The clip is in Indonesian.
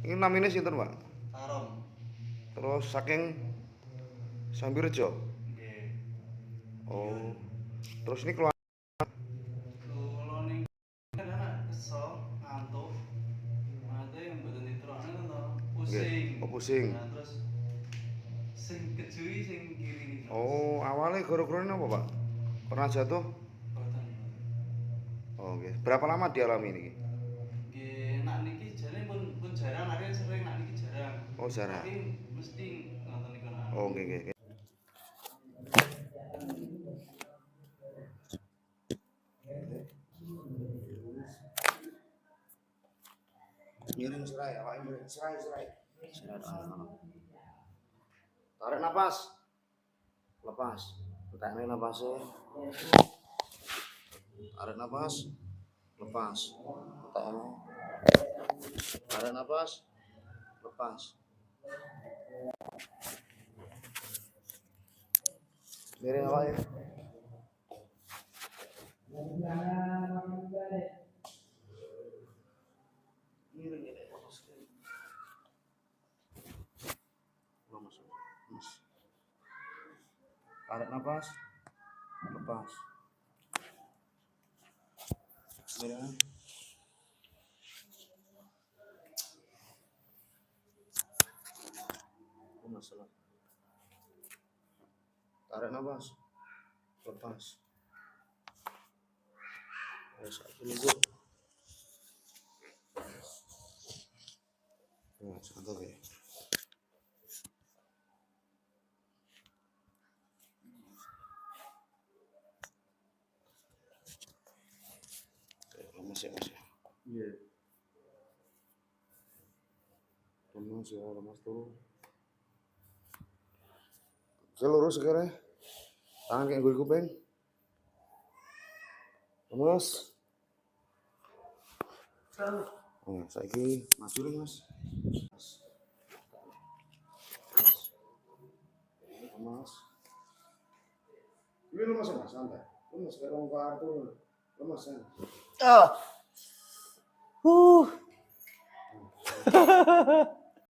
Ini namanya sinten, Pak? Tarom. Terus saking Sambirejo. Nggih. Oh. Terus ini keluar Kula ning anak kesel, ngantuk. Mate mboten diturokne kan to, nggih. pusing. Oh, pusing. Nah, terus sing kejui sing kiri niki, Mas. Oh, awalnya gara-gara apa, Pak? Pernah jatuh? Boten. Oh, nggih. Berapa lama dialami ini? Nggih, nak niki jane pun jarang, arek sering nak niki jarang. Oh, jarang. Tapi mesti ngoten niku nak. Oh, nggih, nggih. Miring serai, Pak. Miring serai. Tarik napas. Lepas. Tarik napasnya. Tarik napas. Lepas. Tarik napas. Lepas. Miring apa ya? Miring ya. Tarik napas. Lepas. Miring. Masalah. Tarik napas. Lepas. Satu dulu. Nah, satu ya. Lemas ya, Mas ya. Iya. Lemas ya, lemas tuh. Lurus sekarang. Tangan kayak gue kuping. Lemas. Oh, saiki maju lagi, Mas. Lemas. Ini lemas ya, Mas, santai. Lemas kayak orang kartu. Lemas ya. Ah.